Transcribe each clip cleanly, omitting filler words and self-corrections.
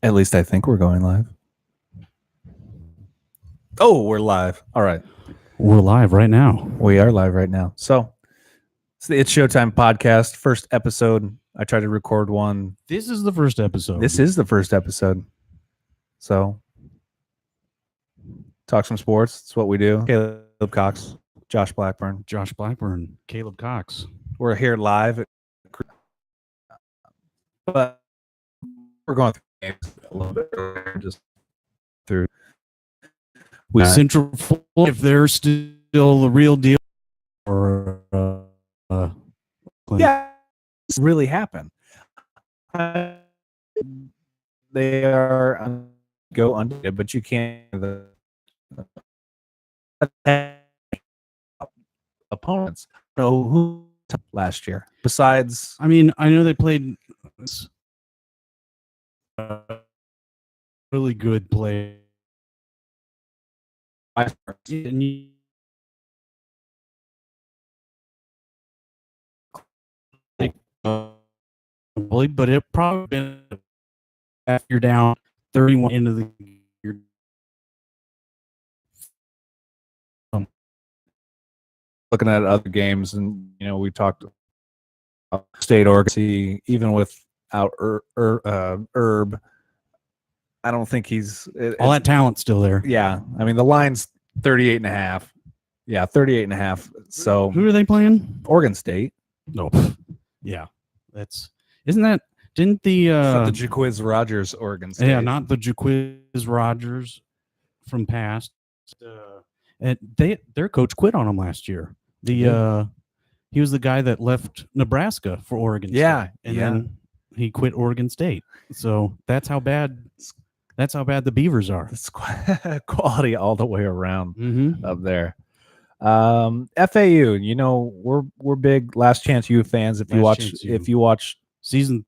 At least I think we're going live. Oh, we're live. All right. We're live right now. We are live right now. So it's the It's Showtime podcast, first episode. I tried to record one. This is the first episode. This is the first episode. So talk some sports. It's what we do. Caleb Cox, Josh Blackburn. Josh Blackburn, Caleb Cox. We're here live. But we're going through games a little bit earlier, just through. Central Florida, if they're still the real deal, or yeah, it's really happened. They are go undefeated, but you can't opponents know who last year. Besides, I mean, I know they played really good play. But it probably been after you're down 31 into the year. Looking at other games, and we talked about State Oregon, even without Herb. I don't think all that talent's still there. Yeah, I mean the line's 38.5. Yeah, 38.5. So who are they playing? Oregon State. No, yeah, didn't the Jaquiz Rogers Oregon State? Yeah, not the Jaquiz Rogers from past. And their coach quit on them last year. He was the guy that left Nebraska for Oregon State, and then he quit Oregon State. So that's how bad the Beavers are. It's quality all the way around up there. FAU, we're big Last Chance U fans. If you watch season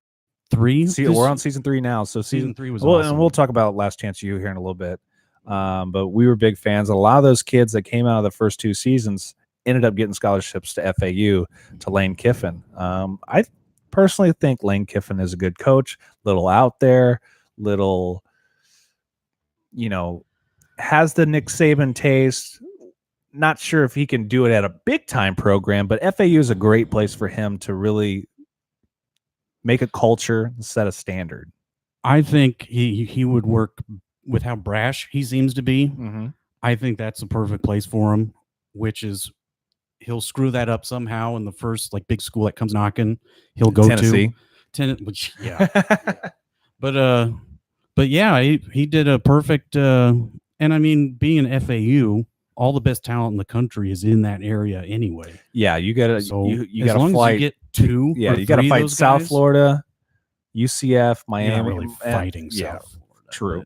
3, we're on season 3 now. So season 3 was awesome. And we'll talk about Last Chance U here in a little bit. But we were big fans. A lot of those kids that came out of the first 2 seasons ended up getting scholarships to FAU, to Lane Kiffin. I personally think Lane Kiffin is a good coach, little out there, little, has the Nick Saban taste. Not sure if he can do it at a big time program, but FAU is a great place for him to really make a culture, set a standard. I think he would work with how brash he seems to be. I think that's a perfect place for him, which is he'll screw that up somehow in the first big school that comes knocking. He'll go Tennessee. Which but yeah, he did a perfect. And I mean, being an FAU, all the best talent in the country is in that area anyway. Yeah, you got to you got to fight. You get 2, you got to fight South Florida, UCF, Miami. You're not really fighting South Florida. True.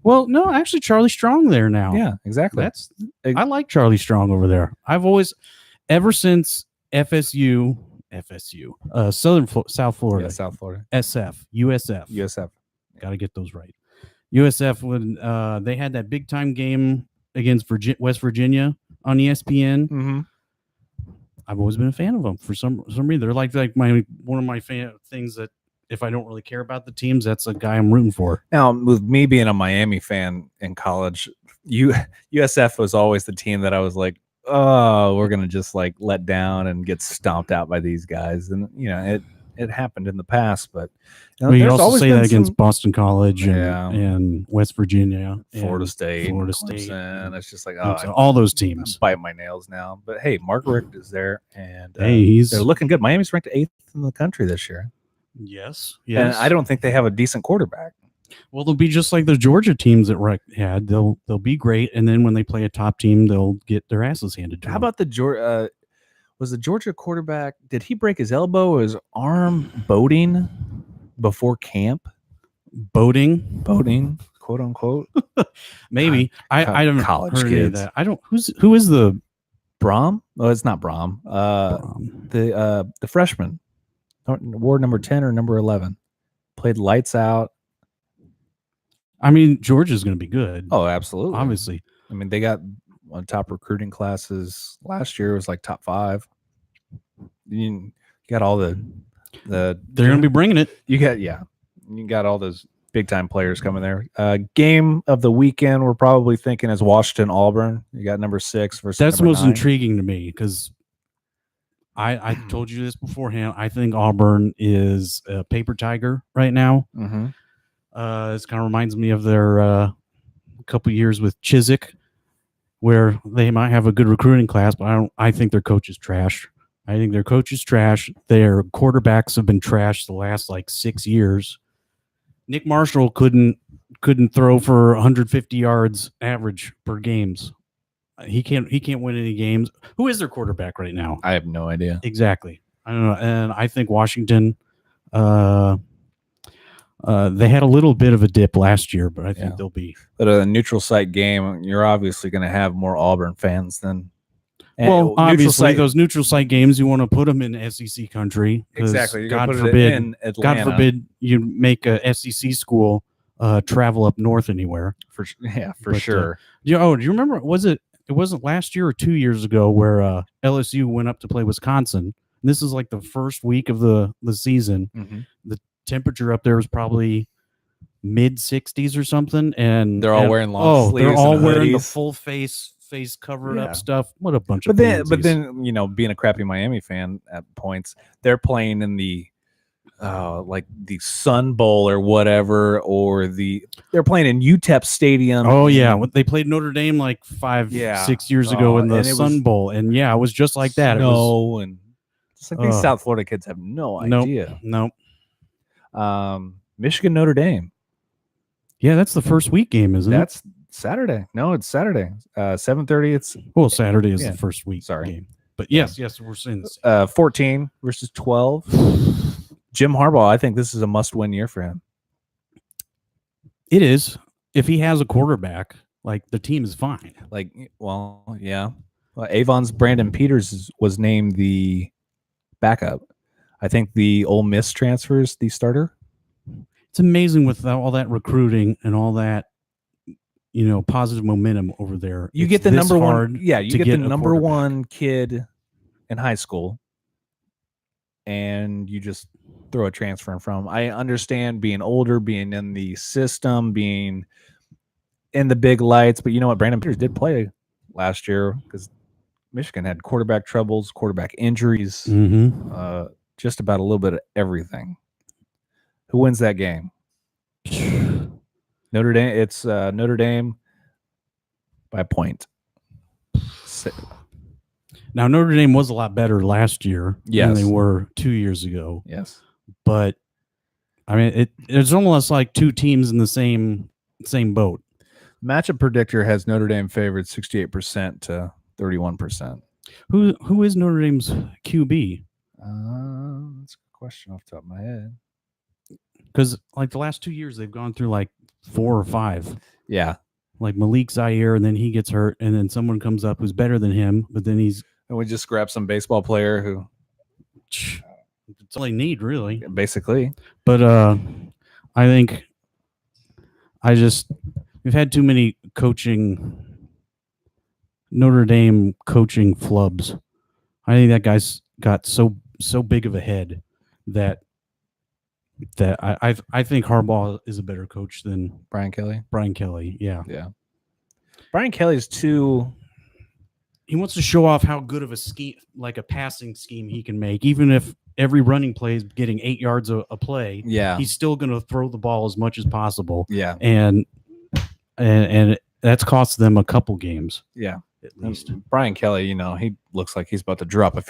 Well, no, actually, Charlie Strong there now. Yeah, exactly. I like Charlie Strong over there. I've always, ever since South Florida, South Florida, USF. Got to get those right. USF, when they had that big time game against West Virginia on ESPN. I've always been a fan of them for some reason. They're like one of my things that if I don't really care about the teams, that's a guy I'm rooting for. Now, with me being a Miami fan in college, USF was always the team that I was like, oh, we're gonna just let down and get stomped out by these guys, and it happened in the past, but you also say that against Boston College and West Virginia, Florida State, and it's just all those teams. I'm biting my nails now, but hey, Mark Richt is there, and they're looking good. Miami's ranked 8th in the country this year. Yes, and I don't think they have a decent quarterback. Well, they'll be just like the Georgia teams that Richt had. They'll be great, and then when they play a top team, they'll get their asses handed to them. How about the Georgia? Was the Georgia quarterback, did he break his elbow or his arm boating before camp? Boating, quote unquote. Maybe. I don't college heard kids. Of that. I don't. Who is the Brom? Oh, it's not Brom. The freshman, ward number 10 or number 11, played lights out. I mean, Georgia's going to be good. Oh, absolutely. Obviously. I mean, they got on top recruiting classes last year. It was top 5. You got all the they're going to be bringing it. You got all those big time players coming there. Game of the weekend, we're probably thinking is Washington Auburn. You got number 6 versus That's number most 9. intriguing to me because I told you this beforehand. I think Auburn is a paper tiger right now. Mm-hmm. This kind of reminds me of their couple years with Chiswick, where they might have a good recruiting class, but I think their coach is trash. I think their coach is trash. Their quarterbacks have been trashed the last like 6 years. Nick Marshall couldn't throw for 150 yards average per games. He can't win any games. Who is their quarterback right now? I have no idea. Exactly. I don't know. And I think Washington, they had a little bit of a dip last year, but I think they'll be. But a neutral site game, you're obviously going to have more Auburn fans than. Well, obviously, those neutral site games, you want to put them in SEC country. Exactly. God forbid you make a SEC school travel up north anywhere. For sure. Do you remember? It wasn't last year or 2 years ago where LSU went up to play Wisconsin. And this is like the first week of the season. Mm-hmm. The temperature up there was probably mid 60s or something, and they're all wearing long sleeves. They're all and wearing the hoodies. full face covered up stuff. What a bunch of but then being a crappy Miami fan at points, they're playing in the like the Sun Bowl or whatever, or they're playing in UTEP Stadium. Oh yeah, they played Notre Dame like 6 years ago in the Sun Bowl, and it was just like that. Snow and just like these South Florida kids have no idea. Nope. Michigan Notre Dame. Yeah, that's the first week game, isn't it? That's Saturday. No, it's Saturday. 7:30. Saturday is the first week game. But yes, we're seeing this. 14 versus 12. Jim Harbaugh, I think this is a must-win year for him. It is. If he has a quarterback, like the team is fine. Avon's Brandon Peters was named the backup. I think the Ole Miss transfer is the starter. It's amazing with all that recruiting and all that, positive momentum over there. You get the number one. Yeah, you get the number one kid in high school, and you just throw a transfer in from. I understand being older, being in the system, being in the big lights, but you know what? Brandon Peters did play last year because Michigan had quarterback troubles, quarterback injuries, just about a little bit of everything. Who wins that game? Notre Dame. It's Notre Dame by a point. Now, Notre Dame was a lot better last year than they were 2 years ago. Yes. But, I mean, it's almost like two teams in the same boat. Matchup predictor has Notre Dame favored 68% to 31%. Who is Notre Dame's QB? That's a good question off the top of my head. Because, like, the last 2 years, they've gone through, like, 4 or 5. Yeah. Like Malik Zaire, and then he gets hurt, and then someone comes up who's better than him, but then he's... And we just grab some baseball player who... It's all they need, really. Basically. But I think we've had too many Notre Dame coaching flubs. I think that guy's got so big of a head that I think Harbaugh is a better coach than Brian Kelly. Yeah. Brian Kelly's too. He wants to show off how good of a scheme, like a passing scheme, he can make, even if every running play is getting 8 yards a play. Yeah, he's still going to throw the ball as much as possible. Yeah, and that's cost them a couple games. Yeah, at least. Brian Kelly, he looks like he's about to drop a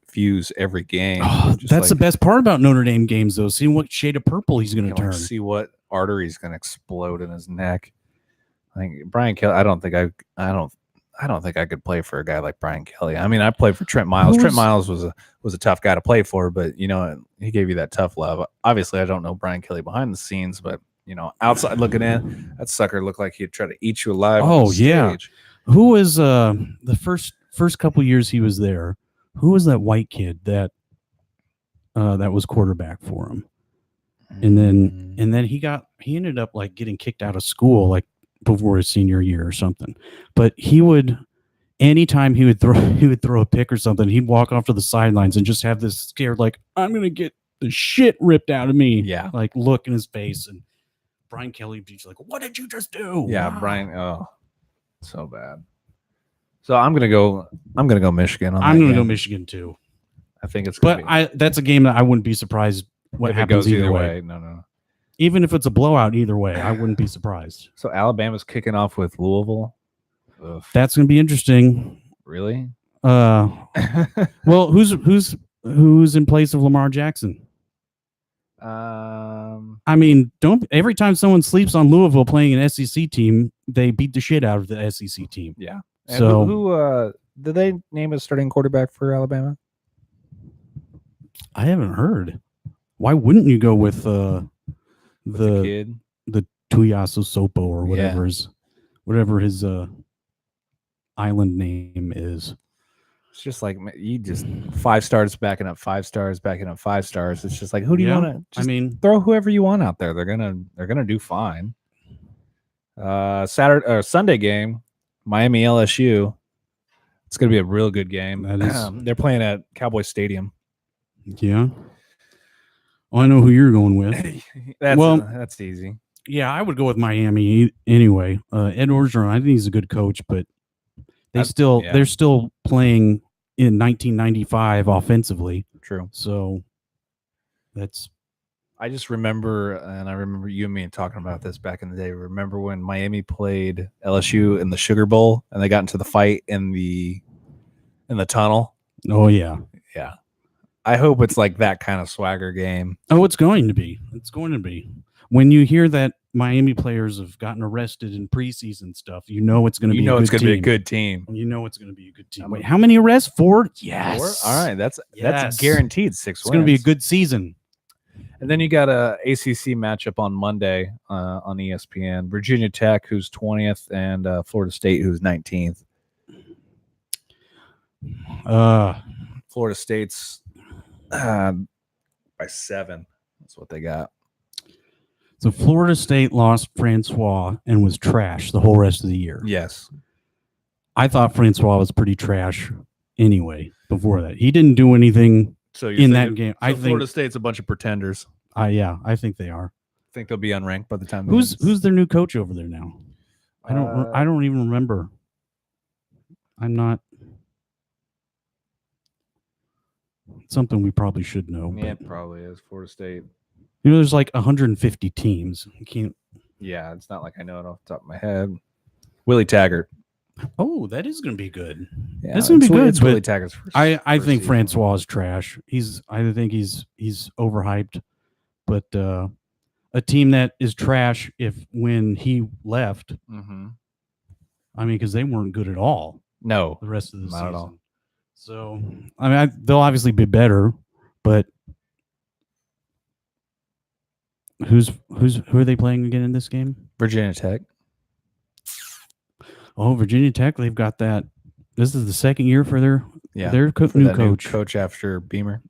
fuse every game. That's the best part about Notre Dame games, though. Seeing what shade of purple he's going to turn. See what artery's going to explode in his neck. I think Brian Kelly. I don't think I could play for a guy like Brian Kelly. I mean, I played for Trent Miles. Trent Miles was a tough guy to play for, but he gave you that tough love. Obviously, I don't know Brian Kelly behind the scenes, but outside looking in, that sucker looked like he'd try to eat you alive. Oh yeah. Who was the first couple years he was there? Who was that white kid that was quarterback for him? And then he ended up like getting kicked out of school like before his senior year or something. But anytime he would throw a pick or something, he'd walk off to the sidelines and just have this scared, like, I'm gonna get the shit ripped out of me, yeah, like look in his face. And Brian Kelly, he's like, "What did you just do?" Yeah, Brian. Oh, so bad. So I'm gonna go Michigan. I'm gonna go Michigan too. I think it's. That's a game that I wouldn't be surprised what happens either way. No. Even if it's a blowout either way, I wouldn't be surprised. So Alabama's kicking off with Louisville. Ugh. That's gonna be interesting. Really? Well, who's in place of Lamar Jackson? I mean, every time someone sleeps on Louisville playing an SEC team, they beat the shit out of the SEC team. Yeah. And so who did they name a starting quarterback for Alabama? I haven't heard. Why wouldn't you go with the kid, the Tuiaso Sopo or whatever his island name is? It's just like you just 5 stars backing up 5 stars backing up 5 stars. It's just like, who do you want to? I mean, throw whoever you want out there. They're gonna do fine. Sunday game, Miami LSU. It's gonna be a real good game. They're playing at Cowboy Stadium. Yeah. Well, I know who you're going with. That's easy. Yeah, I would go with Miami anyway. Ed Orgeron, I think he's a good coach, but they're still playing in 1995 offensively. True. So I just remember, and I remember you and me talking about this back in the day. Remember when Miami played LSU in the Sugar Bowl and they got into the fight in the tunnel? Oh yeah. Yeah. I hope it's like that kind of swagger game. Oh, it's going to be. It's going to be. When you hear that Miami players have gotten arrested in preseason stuff, you know it's going to be. You know it's going to be a good team. You know it's going to be a good team. Wait, how many arrests? 4? Yes. 4? All right, that's guaranteed 6 wins. It's going to be a good season. And then you got a ACC matchup on Monday on ESPN. Virginia Tech, who's 20th, and Florida State, who's 19th. Florida State's by 7. That's what they got. So Florida State lost Francois and was trash the whole rest of the year. Yes. I thought Francois was pretty trash anyway before that. He didn't do anything in that game. I think Florida State's a bunch of pretenders. Yeah, I think they are. I think they'll be unranked by the time. Who's their new coach over there now? I don't even remember. I'm not. Something we probably should know. Yeah, it probably is. Florida State. You know, there's like 150 teams. You can't. Yeah, it's not like I know it off the top of my head. Willie Taggart. Oh, that is going to be good. Yeah, that's going to be good. It's Willie Taggart's first. I think season. Francois is trash. I think he's overhyped. But a team that is trash when he left. Mm-hmm. I mean, because they weren't good at all. No, the rest of the season. Not at all. So I mean, they'll obviously be better, but. Who are they playing again in this game? Virginia Tech. Oh, Virginia Tech. They've got that. This is the second year for their new coach. Coach after Beamer.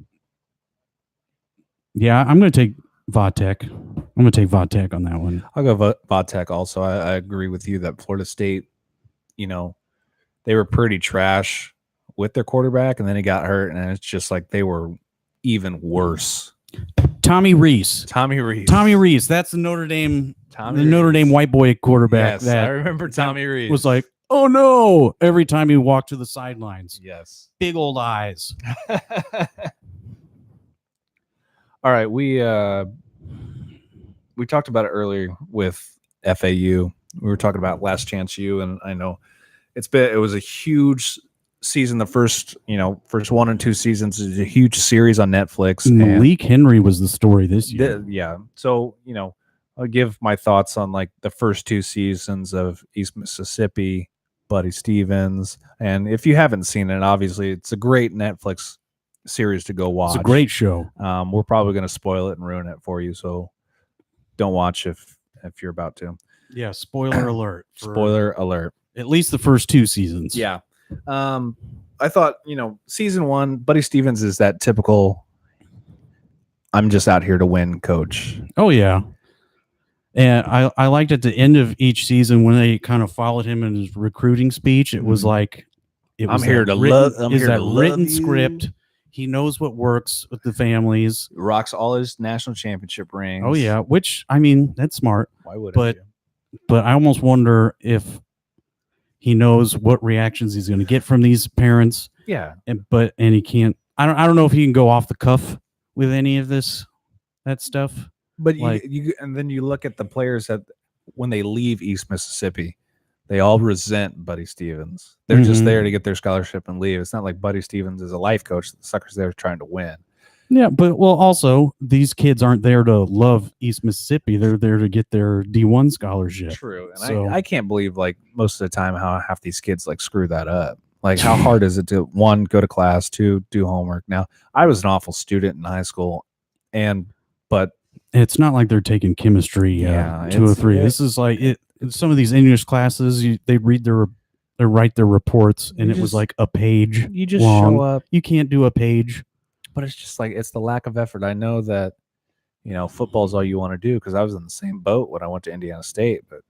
Yeah, I'm going to take Vatek. I'm going to take Vatek on that one. I'll go Vatek also. I agree with you that Florida State, they were pretty trash with their quarterback, and then he got hurt, and it's just like they were even worse. Tommy Rees. That's the Notre Dame white boy quarterback. Yes, I remember Tommy Rees. Was like, oh no, every time he walked to the sidelines. Yes. Big old eyes. All right, we talked about it earlier with FAU. We were talking about Last Chance U, and I know it was a huge season. The first 1 and 2 seasons is a huge series on Netflix. Malik Henry was the story this year. Yeah. So, I'll give my thoughts on like the first 2 seasons of East Mississippi, Buddy Stevens. And if you haven't seen it, obviously it's a great Netflix series to go watch. It's a great show. We're probably going to spoil it and ruin it for you. So don't watch if you're about to. Yeah. Spoiler alert. Spoiler alert. At least the first 2 seasons. Yeah. I thought, season 1, Buddy Stevens is that typical I'm just out here to win coach. Oh, yeah. And I liked at the end of each season when they kind of followed him in his recruiting speech. It was like, I'm here to love written script. He knows what works with the families. Rocks all his national championship rings. Oh yeah, which I mean that's smart. Why wouldn't but you? but I almost wonder if he knows what reactions he's going to get from these parents. Yeah, and he can't. I don't know if he can go off the cuff with any of that stuff. But you and then you look at the players that when they leave East Mississippi, they all resent Buddy Stevens. They're just there to get their scholarship and leave. It's not like Buddy Stevens is a life coach. The sucker's there trying to win. Yeah, but also these kids aren't there to love East Mississippi. They're there to get their D1 scholarship. True, and so, I can't believe like most of the time how half these kids like screw that up. Like how hard is it to one, go to class, two, do homework? Now I was an awful student in high school, but it's not like they're taking chemistry 203. This is like it. Some of these English classes, they write their reports, and it was like a page. You just long. show up. You can't do a page. But it's just like it's the lack of effort. I know that, football is all you want to do because I was in the same boat when I went to Indiana State. But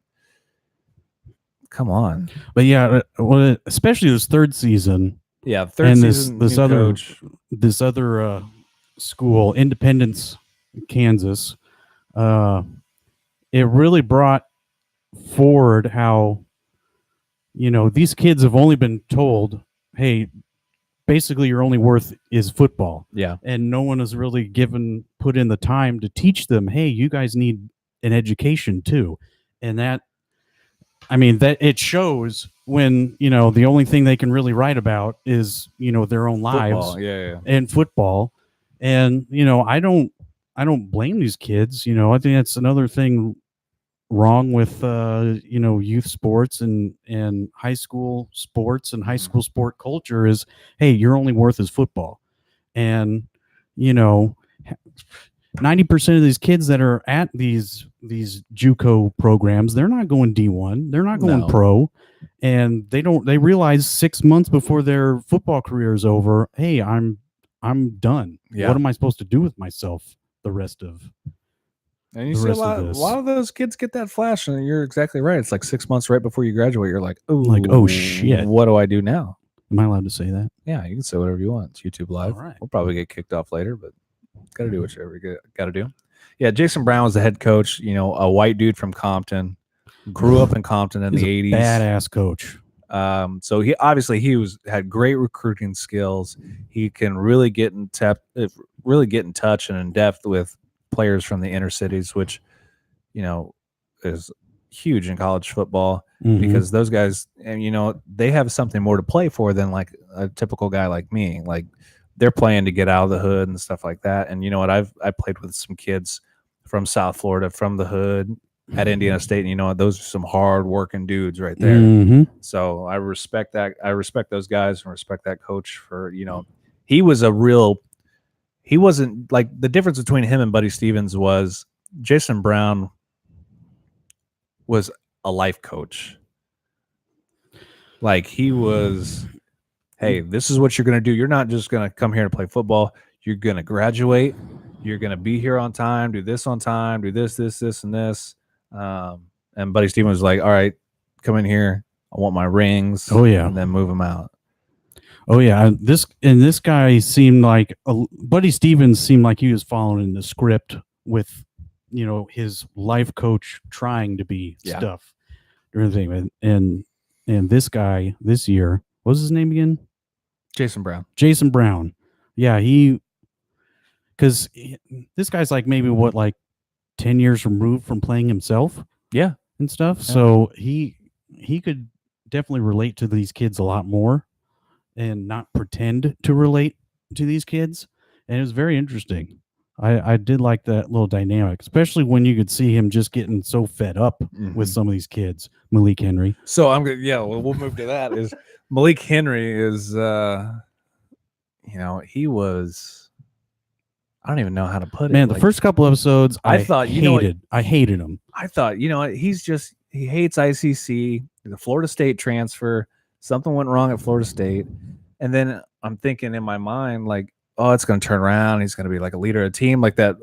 come on. But yeah, well, especially this third season. Yeah, third season. This other school, Independence, Kansas. It really brought forward how these kids have only been told, hey, basically your only worth is football. Yeah. And no one has really put in the time to teach them, hey, you guys need an education too. And that it shows when, the only thing they can really write about is, their own lives and football. And, I don't blame these kids. I think that's another thing wrong with youth sports and high school sports and high school sport culture is, hey, your only worth is football. And 90% of these kids that are at these JUCO programs, they're not going D1, they're not going pro, and they realize 6 months before their football career is over, hey, I'm done. What am I supposed to do with myself the rest of and you see a lot of those kids get that flash, and you're exactly right. It's like 6 months right before you graduate. You're like, oh shit, what do I do now? Am I allowed to say that? Yeah, you can say whatever you want. It's YouTube Live. All right. We'll probably get kicked off later, but got to do whatever you got to do. Yeah, Jason Brown was the head coach. A white dude from Compton, grew up in Compton in the 80s. Badass coach. So he had great recruiting skills. He can really get in touch and in depth with players from the inner cities, which is huge in college football because those guys, and they have something more to play for than like a typical guy like me. Like they're playing to get out of the hood and stuff like that. And you know what? I played with some kids from South Florida, from the hood at Indiana State, and those are some hard working dudes right there. So I respect that. I respect those guys and respect that coach for he wasn't like the difference between him and Buddy Stevens was Jason Brown was a life coach. Like he was, hey, this is what you're going to do. You're not just going to come here to play football. You're going to graduate. You're going to be here on time, do this on time, do this, and this. And Buddy Stevens was like, all right, come in here. I want my rings. Oh, yeah. And then move them out. Oh yeah, this guy seemed like Buddy Stevens seemed like he was following the script with, his life coach trying to be stuff or anything. And this guy this year, what was his name again? Jason Brown. Jason Brown. Yeah, because this guy's like maybe 10 years removed from playing himself. Yeah, and stuff. Yeah. So he could definitely relate to these kids a lot more. And not pretend to relate to these kids. And it was very interesting. I did like that little dynamic, especially when you could see him just getting so fed up with some of these kids. Malik Henry. So I'm good. Yeah, we'll move to that. Is Malik Henry is he was, I don't even know how to put it. Man, the first couple episodes I hated him. I thought, he hates ICC, the Florida State transfer. Something went wrong at Florida State. And then I'm thinking in my mind, like, oh, it's going to turn around. He's going to be like a leader of a team, like that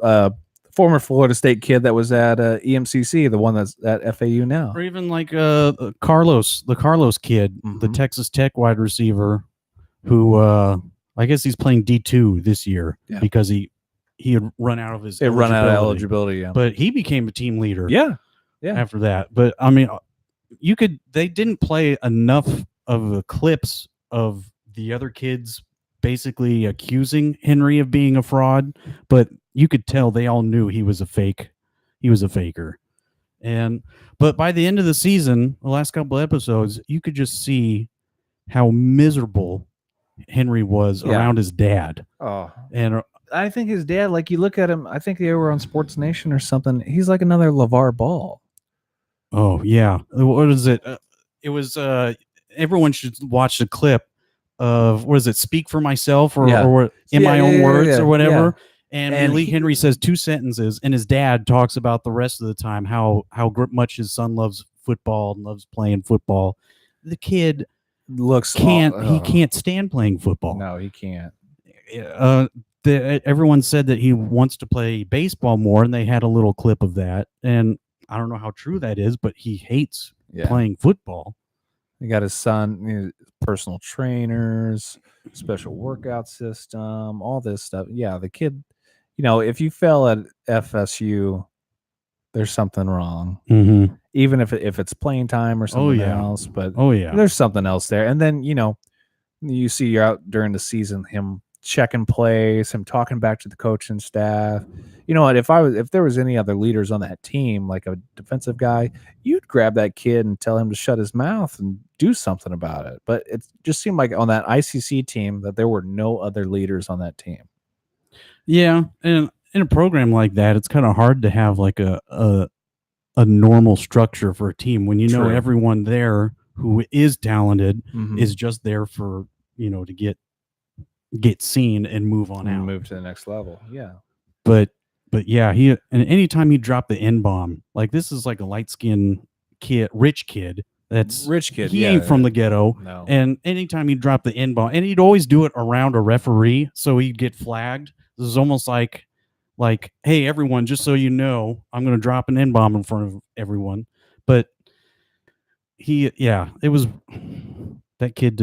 former Florida State kid that was at EMCC, the one that's at FAU now. Or even like Carlos, the Carlos kid, the Texas Tech wide receiver who I guess he's playing D2 this year because he had run out of his eligibility. Yeah. But he became a team leader. Yeah. After that, but I mean, they didn't play enough of the clips of the other kids basically accusing Henry of being a fraud, but you could tell they all knew he was a fake. He was a faker. But by the end of the season, the last couple episodes, you could just see how miserable Henry was around his dad. Oh, and I think his dad, like you look at him, I think they were on Sports Nation or something. He's like another LeVar Ball. Oh yeah, what is it? It was everyone should watch the clip of what is it? Speak for myself or in my own words or whatever. And Malik Henry says 2 sentences, and his dad talks about the rest of the time how much his son loves football and loves playing football. The kid he can't stand playing football. No, he can't. Everyone said that he wants to play baseball more, and they had a little clip of that. And I don't know how true that is, but he hates playing football. He got his son, personal trainers, special workout system, all this stuff. Yeah, the kid, if you fell at FSU, there's something wrong. Mm-hmm. Even if it's playing time or something else, but there's something else there. And then you see you're out during the season, him checking plays, him talking back to the coaching staff. You know what? If there was any other leaders on that team, like a defensive guy, you'd grab that kid and tell him to shut his mouth and do something about it. But it just seemed like on that ICC team that there were no other leaders on that team. Yeah, and in a program like that, it's kind of hard to have like a normal structure for a team when you know everyone there who is talented is just there for to get seen and move on out, move to the next level. Yeah, but yeah, anytime he dropped the N-bomb, like this is like a light-skinned kid, rich kid. He ain't from the ghetto. No. And anytime he dropped the N-bomb, and he'd always do it around a referee, so he'd get flagged. This is almost like, hey, everyone, just so you know, I'm going to drop an N-bomb in front of everyone. But it was, that kid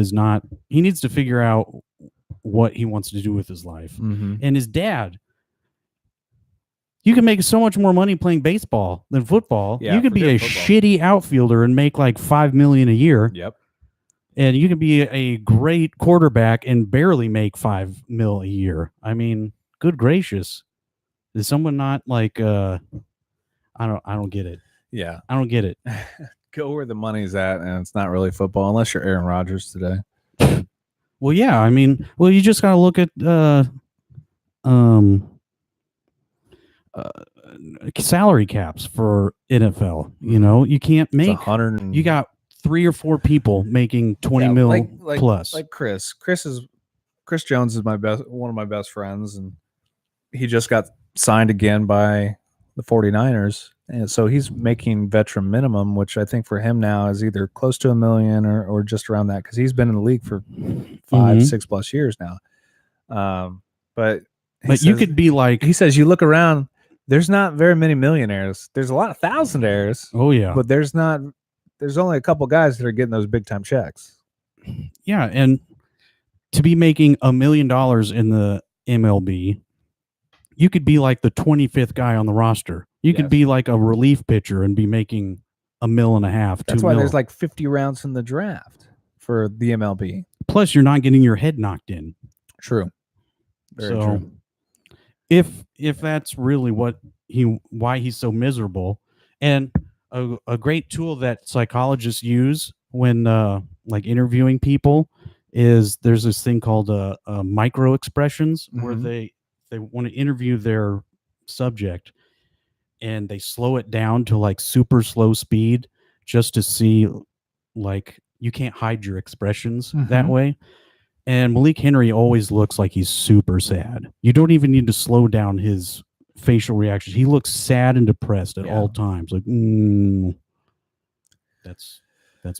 he needs to figure out what he wants to do with his life. Mm-hmm. And his dad, you can make so much more money playing baseball than football. You could be a shitty outfielder and make like $5 million a year. Yep. And you can be a great quarterback and barely make $5 million a year. I mean, good gracious. Is someone not like I don't get it. Yeah. I don't get it. Go where the money's at, and it's not really football unless you're Aaron Rodgers today. Well, yeah, I mean, you just gotta look at salary caps for NFL. You can't make you got 3 or 4 people making 20 mil plus. Like Chris Jones is one of my best friends, and he just got signed again by the 49ers. And so he's making veteran minimum, which I think for him now is either close to $1 million or just around that, because he's been in the league for 5-6 plus years now. But you could be like, he says, you look around, there's not very many millionaires. There's a lot of thousandaires. Oh yeah, but there's only a couple guys that are getting those big time checks. Yeah, and to be making $1 million in the MLB, you could be like the 25th guy on the roster. You could be like a relief pitcher and be making $1.5 million. That's why there's like 50 rounds in the draft for the MLB. Plus, you're not getting your head knocked in. True. Very true. If that's really why he's so miserable, and a great tool that psychologists use when like interviewing people is there's this thing called micro expressions, where they want to interview their subject and they slow it down to like super slow speed just to see, like, you can't hide your expressions that way. And Malik Henry always looks like he's super sad. You don't even need to slow down his facial reactions. He looks sad and depressed at all times. Like, that's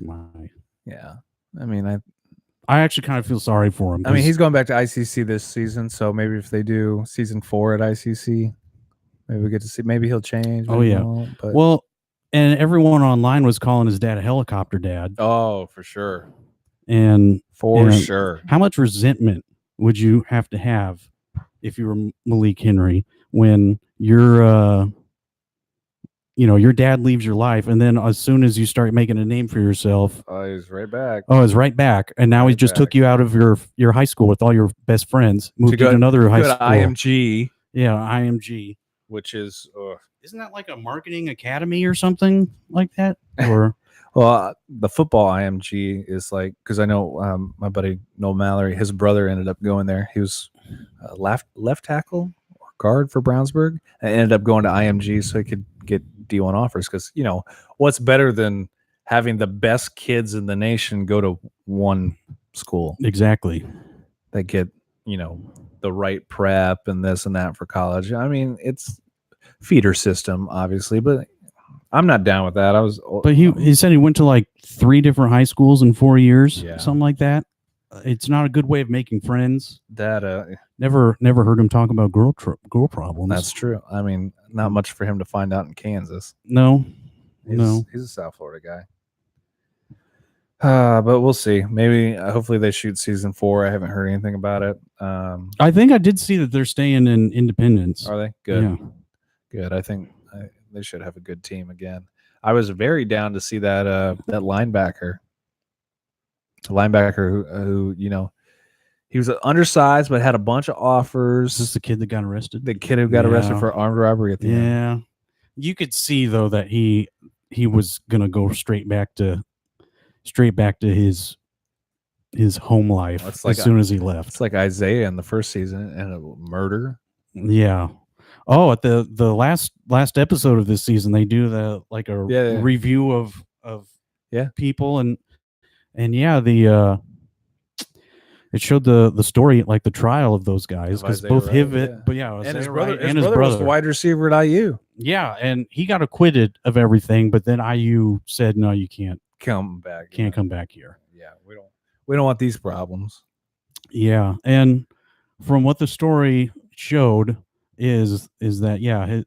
my. Yeah. I mean, I actually kind of feel sorry for him. I mean, he's going back to ICC this season, so maybe if they do season 4 at ICC, maybe we get to see. Maybe he'll change. Oh yeah. Well, and everyone online was calling his dad a helicopter dad. Oh, for sure. And for sure. How much resentment would you have to have if you were Malik Henry when your your dad leaves your life, and then as soon as you start making a name for yourself, he's right back. oh, he's right back, and now he just took you out of your high school with all your best friends, moved you to another high school. IMG. Yeah, IMG, which is isn't that like a marketing academy or something like that? Or well, the football IMG is like, because I know my buddy Noel Mallory, his brother ended up going there. He was left tackle or guard for Brownsburg, and ended up going to IMG so he could get D1 offers. Because what's better than having the best kids in the nation go to one school? Exactly. They get the right prep and this and that for college. I mean, it's feeder system, obviously, but I'm not down with that. But he said he went to like 3 different high schools in 4 years, something like that. It's not a good way of making friends. That never heard him talk about girl problems. That's true. I mean, not much for him to find out in Kansas. No, he's a South Florida guy. But we'll see. Maybe, hopefully, they shoot season 4. I haven't heard anything about it. I think I did see that they're staying in Independence. Are they? Good. Yeah. Good. I think they should have a good team again. I was very down to see that linebacker. The linebacker who he was undersized but had a bunch of offers. Is this the kid that got arrested? The kid who got arrested for armed robbery at the end. Yeah. You could see though that he was gonna go straight back to his home life as soon as he left. It's like Isaiah in the first season and a murder. Yeah. Oh, at the last episode of this season, they do review of people and it showed the story, like the trial of those guys, because both and his brother was the wide receiver at IU. Yeah, and he got acquitted of everything, but then IU said, no, you can't come back. Can't come back here. Yeah, we don't want these problems. Yeah, and from what the story showed is that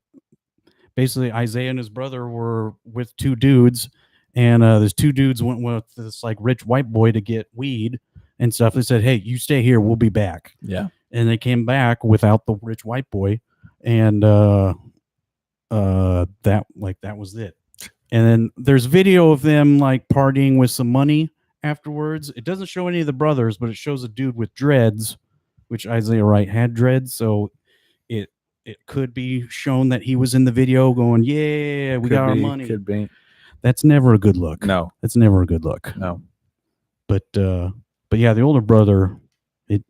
basically Isaiah and his brother were with 2 dudes, and those 2 dudes went with this like rich white boy to get weed and stuff. They said, hey, you stay here, we'll be back. Yeah. And they came back without the rich white boy, and that was it. And then there's video of them like partying with some money afterwards. It doesn't show any of the brothers, but it shows a dude with dreads, which Isaiah Wright had dreads, so it could be shown that he was in the video going, yeah, we got our money. Could be. That's never a good look. No. That's never a good look. No. But yeah, the older brother, it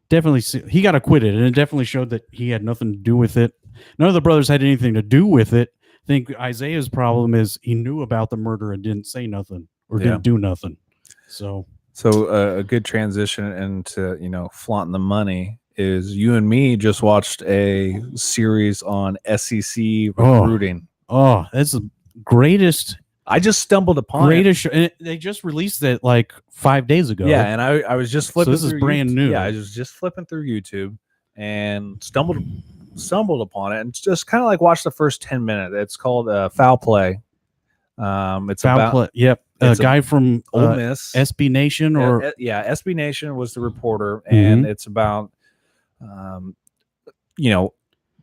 definitely, he got acquitted, and it definitely showed that he had nothing to do with it. None of the brothers had anything to do with it. I think Isaiah's problem is he knew about the murder and didn't say nothing or didn't do nothing. So a good transition into, flaunting the money is you and me just watched a series on SEC recruiting. Oh, that's the greatest. I just stumbled upon greatest it. And they just released it like 5 days ago. Yeah, and I was just flipping. So this is brand new. Yeah, I was just flipping through YouTube and stumbled upon it, and just kind of like watched the first 10 minutes. It's called Foul Play. It's Foul Play. Yep. A guy from Ole Miss, SB Nation, or SB Nation was the reporter, and it's about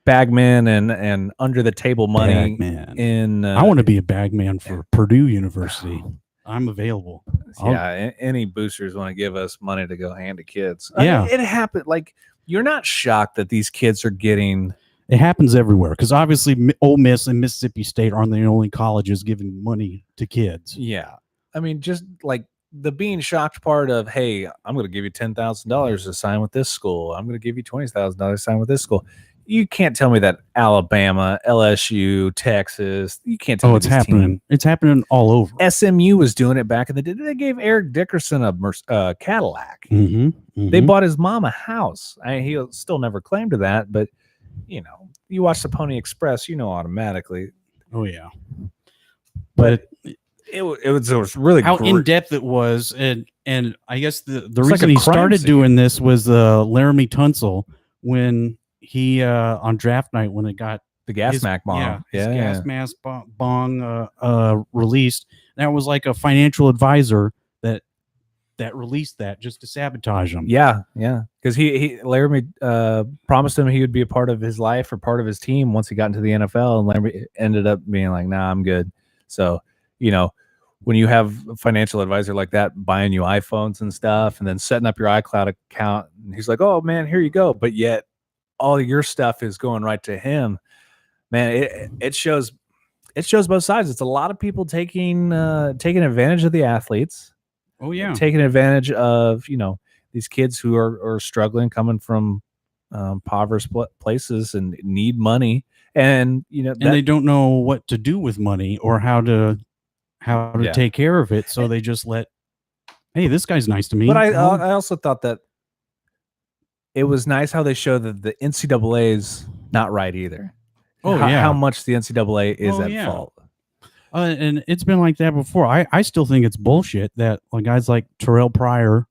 bagman and under the table money. In I want to be a bagman for Purdue University. I'm available. Any boosters want to give us money to go hand to kids. Yeah, it happened. Like, you're not shocked that these kids are getting. It happens everywhere, because obviously Ole Miss and Mississippi State aren't the only colleges giving money to kids. Yeah, I mean, just like the being shocked part of, hey, I'm going to give you $10,000 to sign with this school. I'm going to give you $20,000 to sign with this school. You can't tell me that Alabama, LSU, Texas, you can't tell me it's happening. It's happening all over. SMU was doing it back in the day. They gave Eric Dickerson a Cadillac. Mm-hmm. They bought his mom a house. He'll still never claim to that, but you watch the Pony Express, automatically. Oh yeah. But it was really how in depth it was, and I guess the reason he started doing this was Laramie Tunsil, when he on draft night, when it got the gas mask bomb, gas mask bong released. That was like a financial advisor that that released that just to sabotage him. Yeah, because Laramie promised him he would be a part of his life or part of his team once he got into the NFL, and Laramie ended up being like, "Nah, I'm good." So, when you have a financial advisor like that buying you iPhones and stuff, and then setting up your iCloud account, and he's like, "Oh man, here you go," but yet all your stuff is going right to him. Man, it shows both sides. It's a lot of people taking advantage of the athletes. Oh yeah, taking advantage of these kids who are struggling, coming from impoverished places and need money, and they don't know what to do with money or how to take care of it, so they just hey, this guy's nice to me. But I also thought that it was nice how they show that the NCAA's not right either. How much the NCAA is at fault. And it's been like that before. I still think it's bullshit that guys like Terrell Pryor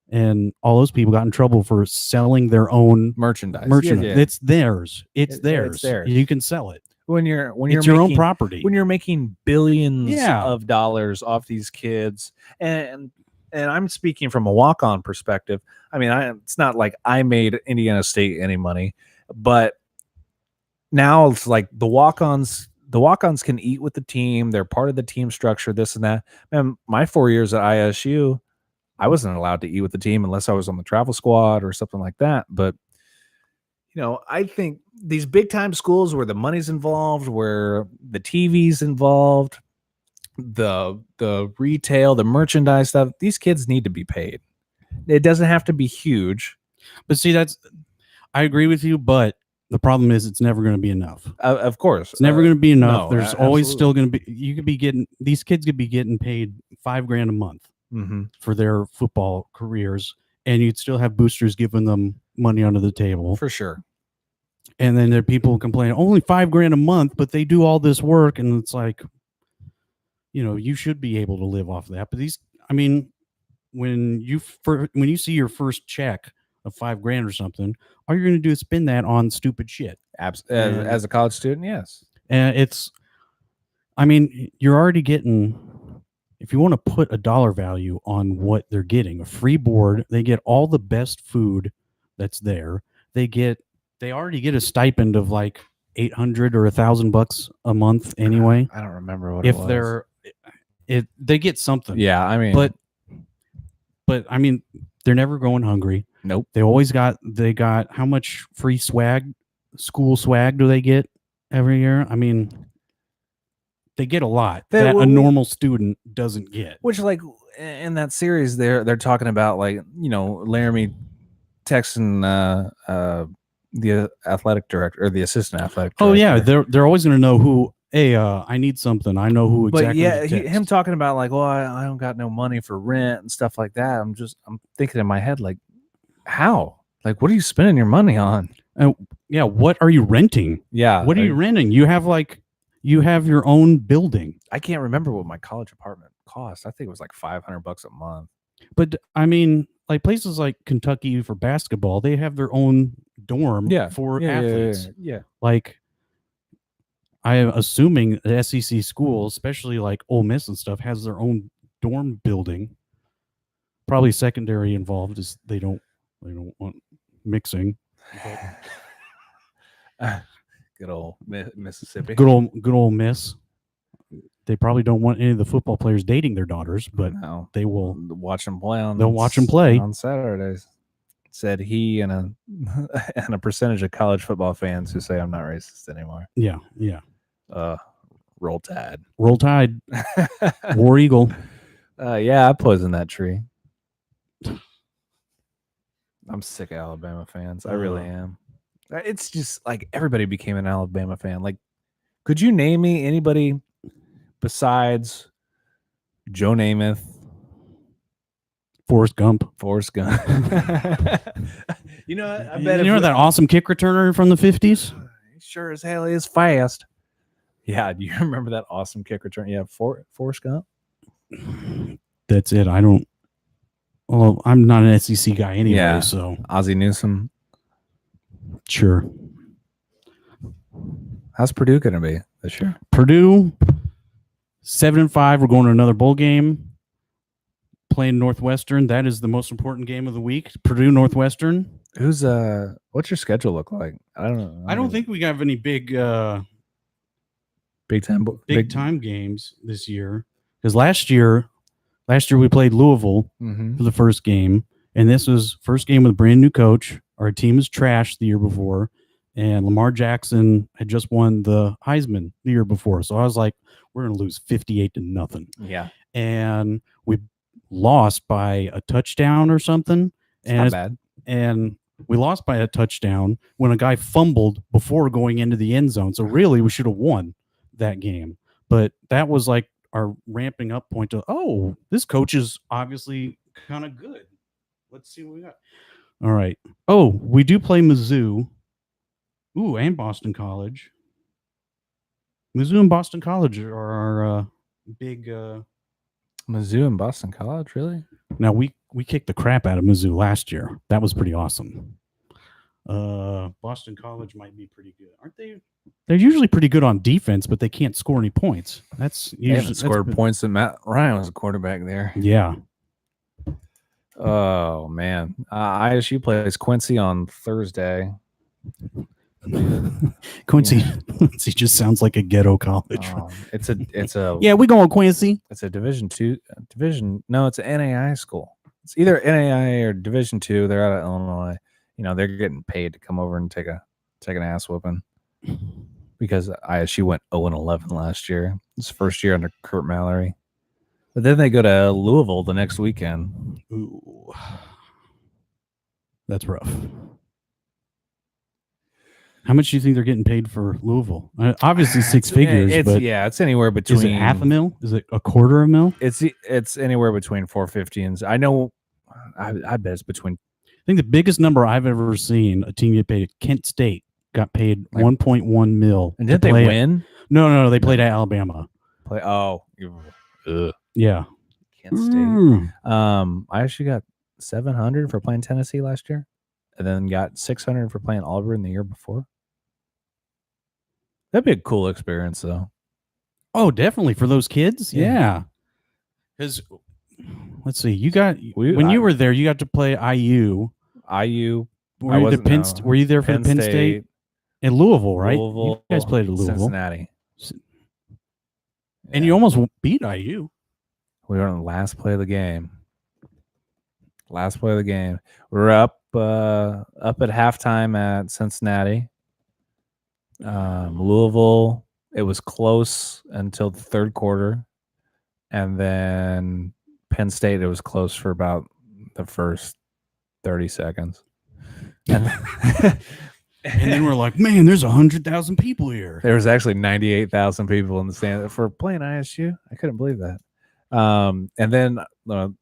and all those people got in trouble for selling their own merchandise. Yeah. It's theirs. It's theirs. You can sell it. When you're your own property. When you're making billions of dollars off these kids, and I'm speaking from a walk-on perspective. I mean, it's not like I made Indiana State any money, but now it's like the walk-ons can eat with the team. They're part of the team structure, this and that. Man, my 4 years at ISU, I wasn't allowed to eat with the team unless I was on the travel squad or something like that. But, I think these big time schools where the money's involved, where the TV's involved, the retail, the merchandise stuff, these kids need to be paid. It doesn't have to be huge. But see, I agree with you, but the problem is it's never going to be enough. Of course. It's never going to be enough. No, There's always still going to be, these kids could be getting paid $5,000 a month for their football careers, and you'd still have boosters giving them money under the table. For sure. And then there are people complaining, only $5,000 a month, but they do all this work, and it's like, you should be able to live off of that. But when you see your first check of $5,000 or something, all you're going to do is spend that on stupid shit. As a college student, yes. And you're already getting, if you want to put a dollar value on what they're getting, a free board, they get all the best food that's there. They already get a stipend of like $800 or $1,000 a month anyway. I don't remember what it was. They get something. Yeah, but they're never going hungry. Nope. They got how much free swag, school swag do they get every year? They get a lot that a normal student doesn't get. Which, like, in that series, they're talking about, like, Laramie texting the athletic director or the assistant athletic director. Oh yeah, they're always going to know who. Hey, I need something. I know who exactly. But yeah, him talking about like, well, I don't got no money for rent and stuff like that. I'm thinking in my head, like, how? Like, what are you spending your money on? Yeah, what are you renting? Yeah, what are you renting? You have your own building. I can't remember what my college apartment cost. I think it was like $500 a month. But like places like Kentucky for basketball, they have their own dorm for athletes. Yeah. Like, I'm assuming the SEC school, especially like Ole Miss and stuff, has their own dorm building. Probably secondary involved is they don't want mixing. Good old Mississippi. Good old Miss. They probably don't want any of the football players dating their daughters, but they will watch them play they'll watch them play on Saturdays. Said he and a percentage of college football fans who say I'm not racist anymore. Yeah. Roll Tide. Roll Tide. War Eagle. Yeah, I poisoned that tree. I'm sick of Alabama fans. I really am. It's just like everybody became an Alabama fan. Like, could you name me anybody besides Joe Namath? Forrest Gump. You know, I bet that awesome kick returner from the 50s? He sure as hell is fast. Yeah, do you remember that awesome kick return? Yeah, Forrest Gump. That's it. I'm not an SEC guy anyway, so. Ozzie Newsome. Sure. How's Purdue going to be this year? Purdue, 7-5. We're going to another bowl game. playing Northwestern. That is the most important game of the week. Purdue Northwestern. Who's what's your schedule look like? I don't know. I don't think we have any big big time games this year, because last year we played Louisville for the first game, and this was first game with a brand new coach. Our team was trash the year before, and Lamar Jackson had just won the Heisman the year before. So I was like, we're going to lose 58-0. Yeah. And we lost by a touchdown or something. It's not bad. And we lost by a touchdown when a guy fumbled before going into the end zone. So really, we should have won that game. But that was like our ramping up point to, oh, this coach is obviously kind of good. Let's see what we got. All right. Oh, we do play Mizzou. Ooh, and Boston College. Mizzou and Boston College are our big... Mizzou and Boston College, really? Now, we kicked the crap out of Mizzou last year. That was pretty awesome. Boston College might be pretty good. Aren't they? They're usually pretty good on defense, but they can't score any points. They haven't scored points since Matt Ryan was a quarterback there. Yeah. Oh, man. ISU plays Quincy on Thursday. Quincy just sounds like a ghetto college. It's a yeah, we going Quincy. It's a Division no, it's an NAI school. It's either NAI or Division 2. They're out of Illinois. You know, they're getting paid to come over and take an ass whooping because ISU went 0-11 last year. It's the first year under Kurt Mallory. But then they go to Louisville the next weekend. Ooh. That's rough. How much do you think they're getting paid for Louisville? Obviously six figures, but it's anywhere between. Is it half a mil? Is it a quarter of a mil? It's anywhere between 450 and I know. I bet it's between. I think the biggest number I've ever seen a team get paid. Kent State got paid 1.1 mil. And did they win? No, they played at Alabama. Yeah. Kent State. I actually got 700 for playing Tennessee last year, and then got 600 for playing Auburn the year before. That'd be a cool experience, though. Oh, definitely for those kids. Yeah. Because let's see, when you were there, you got to play IU. Were you there for the Penn State? In Louisville, right? You guys played at Louisville. Cincinnati. And you almost beat IU. We were on the last play of the game. We're up at halftime at Cincinnati. Louisville, it was close until the third quarter. And then Penn State, it was close for about the first 30 seconds. And then we're like, man, there's 100,000 people here. There was actually 98,000 people in the stand for playing ISU. I couldn't believe that. And then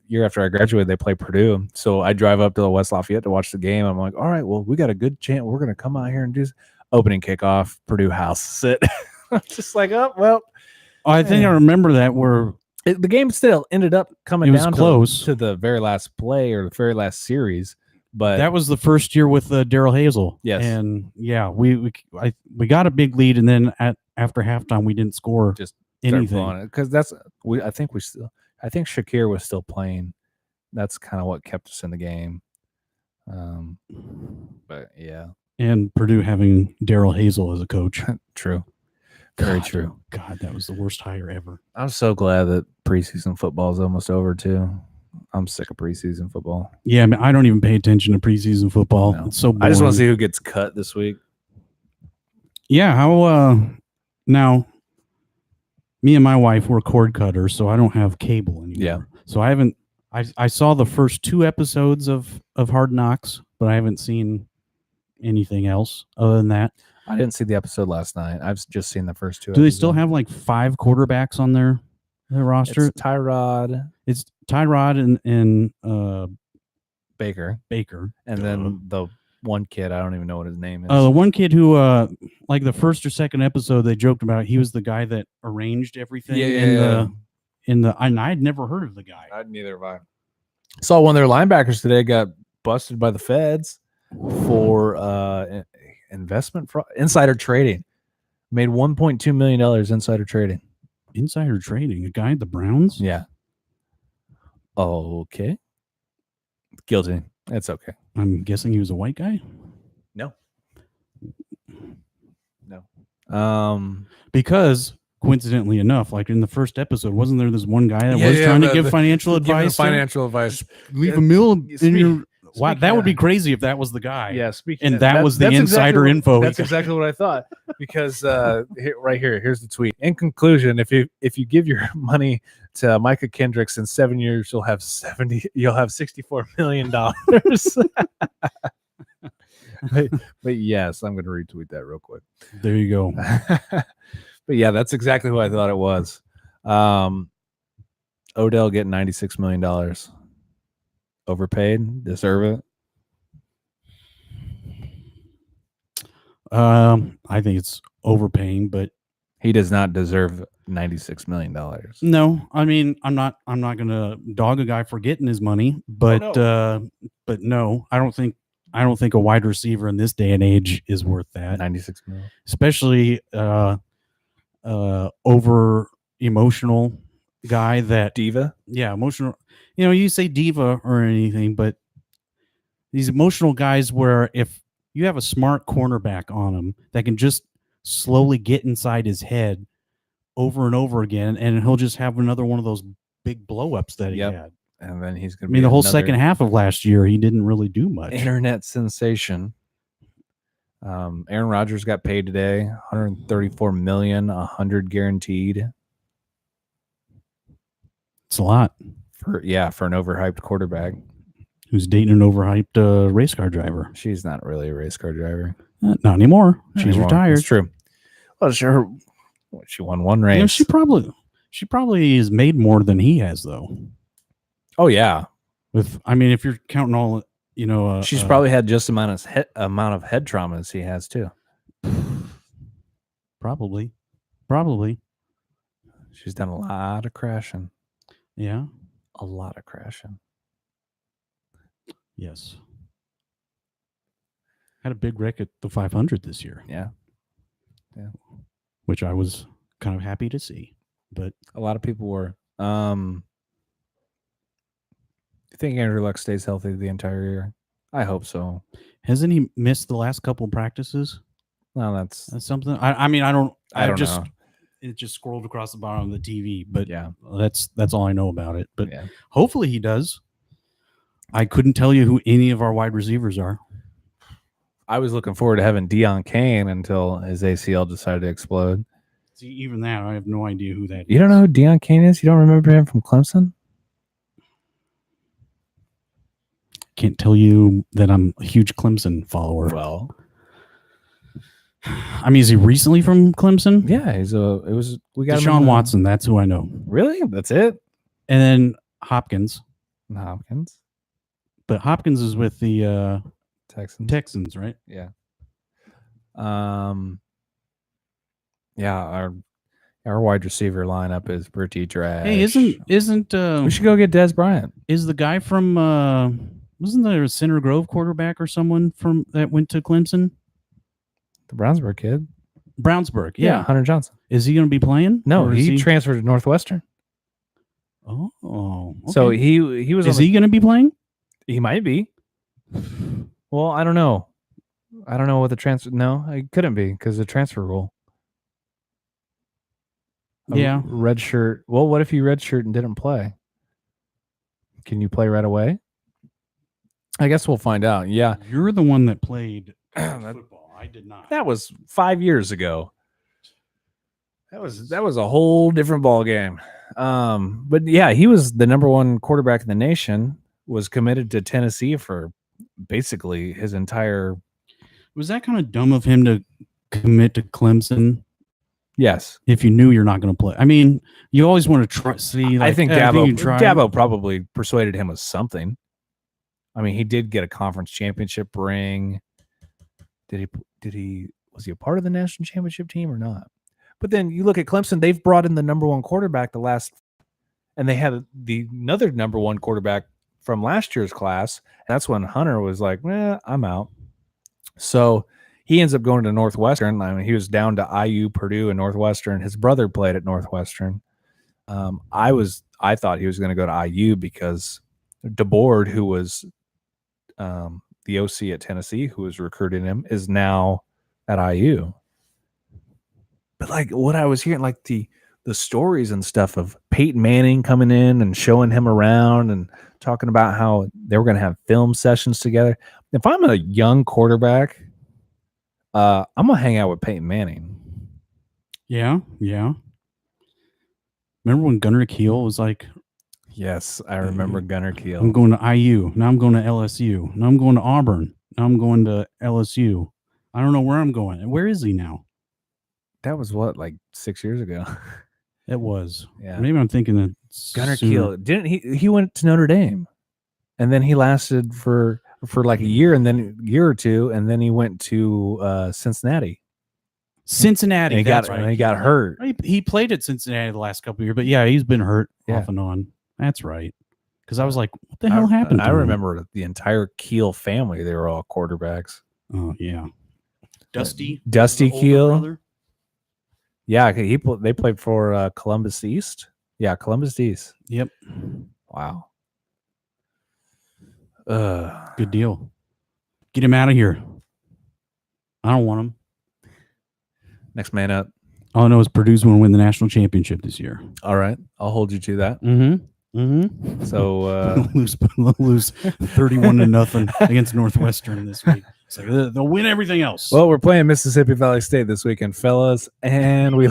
year after I graduated, they play Purdue. So I drive up to West Lafayette to watch the game. I'm like, all right, well, we got a good chance. We're going to come out here and do opening kickoff. Purdue house sit. Just like, oh, well. I think I remember that where the game still ended up coming down close to the very last play or the very last series. But that was the first year with Daryl Hazel. Yes. And yeah, we got a big lead, and then after halftime we didn't score just anything because I think Shakir was still playing. That's kind of what kept us in the game. But yeah. And Purdue having Daryl Hazel as a coach. True. Very true. God, that was the worst hire ever. I'm so glad that preseason football is almost over too. I'm sick of preseason football. Yeah, I mean, I don't even pay attention to preseason football. No. It's so boring. I just want to see who gets cut this week. Yeah, how now me and my wife were cord cutters, so I don't have cable anymore. Yeah. So I saw the first 2 episodes of Hard Knocks, but I haven't seen anything else other than that. I didn't see the episode last night. I've just seen the first 2 Do they still have like 5 quarterbacks on their roster? It's Tyrod. It's Tyrod and Baker. And then the one kid, I don't even know what his name is. The one kid who like the first or second episode they joked about, he was the guy that arranged everything and I had never heard of the guy. Neither have I. Saw one of their linebackers today got busted by the feds for investment fraud, insider trading. Made $1.2 million insider trading. Insider trading? A guy at the Browns? Yeah. Okay. Guilty. It's okay. I'm guessing he was a white guy. No. Because coincidentally enough, like in the first episode, wasn't there this one guy that was trying to give financial advice? Financial advice. Leave a meal in your. Wow, that would be crazy if that was the guy. Yeah, and that was the insider info. That's exactly what I thought. Because here's the tweet. In conclusion, if you give your money to Micah Kendricks in 7 years, you'll have $64 million. but yes, I'm going to retweet that real quick. There you go. But yeah, that's exactly who I thought it was. Odell getting $96 million. Overpaid, deserve it. I think it's overpaying, but he does not deserve $96 million. No, I mean, I'm not gonna dog a guy for getting his money, but but no, I don't think a wide receiver in this day and age is worth that. 96 million, especially over emotional guy that diva. Yeah, emotional. You say diva or anything, but these emotional guys where if you have a smart cornerback on him that can just slowly get inside his head over and over again, and he'll just have another one of those big blow-ups that he had. And then he's going to be the whole second half of last year, he didn't really do much. Internet sensation. Aaron Rodgers got paid today, $134 million, $100 guaranteed. It's a lot for an overhyped quarterback who's dating an overhyped race car driver. She's not really a race car driver. Not anymore. She's retired. It's true. Well, sure. She won one race. She probably has made more than he has, though. Oh yeah. If you're counting all, she's probably had just amount of head trauma as he has too. Probably. She's done a lot of crashing. Yeah. A lot of crashing. Yes. Had a big wreck at the 500 this year. Yeah. Which I was kind of happy to see, but a lot of people were. You think Andrew Luck stays healthy the entire year? I hope so. Hasn't he missed the last couple practices? No, that's something. I don't know. It just scrolled across the bottom of the TV, but yeah, that's all I know about it. But hopefully he does. I couldn't tell you who any of our wide receivers are. I was looking forward to having Deion Kane until his ACL decided to explode. See, even that, I have no idea who that is. You don't know who Deion Kane is? You don't remember him from Clemson? Can't tell you that I'm a huge Clemson follower. Well, is he recently from Clemson? Yeah, we got Deshaun Watson. That's who I know. Really? That's it? And then Hopkins. But Hopkins is with the Texans, right? Yeah. Yeah, our wide receiver lineup is pretty trash. Hey, isn't we should go get Des Bryant. Is the guy from wasn't there a Center Grove quarterback or someone from that went to Clemson? The Brownsburg kid. Brownsburg, yeah. Hunter Johnson. Is he going to be playing? No, he transferred to Northwestern. Oh, okay. So he was. Is he going to be playing? He might be. Well, I don't know. I don't know what the transfer. No, it couldn't be because the transfer rule. Red shirt. Well, what if you red shirt and didn't play? Can you play right away? I guess we'll find out. Yeah, you're the one that played football. I did not. That was 5 years ago. That was a whole different ball game. But yeah, he was the number one quarterback in the nation. Was committed to Tennessee for basically his entire. Was that kind of dumb of him to commit to Clemson? Yes. If you knew you're not going to play. You always want to see. I think Dabo probably persuaded him with something. He did get a conference championship ring. Was he a part of the national championship team or not? But then you look at Clemson, they've brought in the number one quarterback and they had another number one quarterback from last year's class. That's when Hunter was like, I'm out. So he ends up going to Northwestern. He was down to IU, Purdue, and Northwestern. His brother played at Northwestern. I was I thought he was going to go to IU because DeBoard, who was the OC at Tennessee, who was recruiting him, is now at IU. But like what I was hearing, like the stories and stuff of Peyton Manning coming in and showing him around and talking about how they were going to have film sessions together. If I'm a young quarterback, I'm gonna hang out with Peyton Manning. Yeah. Remember when Gunnar Kiel was like, yes, I remember Gunnar Kiel. I'm going to IU. Now I'm going to LSU. Now I'm going to Auburn. Now I'm going to LSU. I don't know where I'm going. Where is he now? That was what, like 6 years ago? It was. Yeah. Maybe I'm thinking that Gunnar Kiel didn't he went to Notre Dame, and then he lasted for like a year, and then a year or two, and then he went to Cincinnati. Cincinnati. And he got hurt. He played at Cincinnati the last couple of years, but yeah, he's been hurt off and on. That's right. Because I was like, what the hell happened? I remember the entire Kiel family. They were all quarterbacks. Oh yeah, Dusty Kiel. Brother? Yeah, they played for Columbus East. Yeah, Columbus East. Yep. Wow. Good deal. Get him out of here. I don't want him. Next man up. All I know is Purdue's going to win the national championship this year. All right, I'll hold you to that. So lose 31-0 against Northwestern this week. It's like they'll win everything else. Well, we're playing Mississippi Valley State this weekend, fellas, and we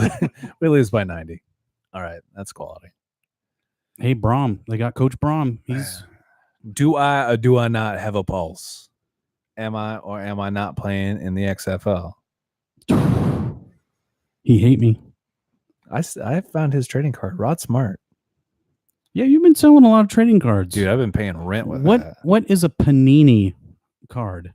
lose by 90. All right, that's quality. Hey, Brom, they got Coach Brom. He's do I or do I not have a pulse? Am I or am I not playing in the XFL? He hate me. I found his trading card. Rod Smart. Yeah, you've been selling a lot of trading cards, dude. I've been paying rent with that. What is a Panini card?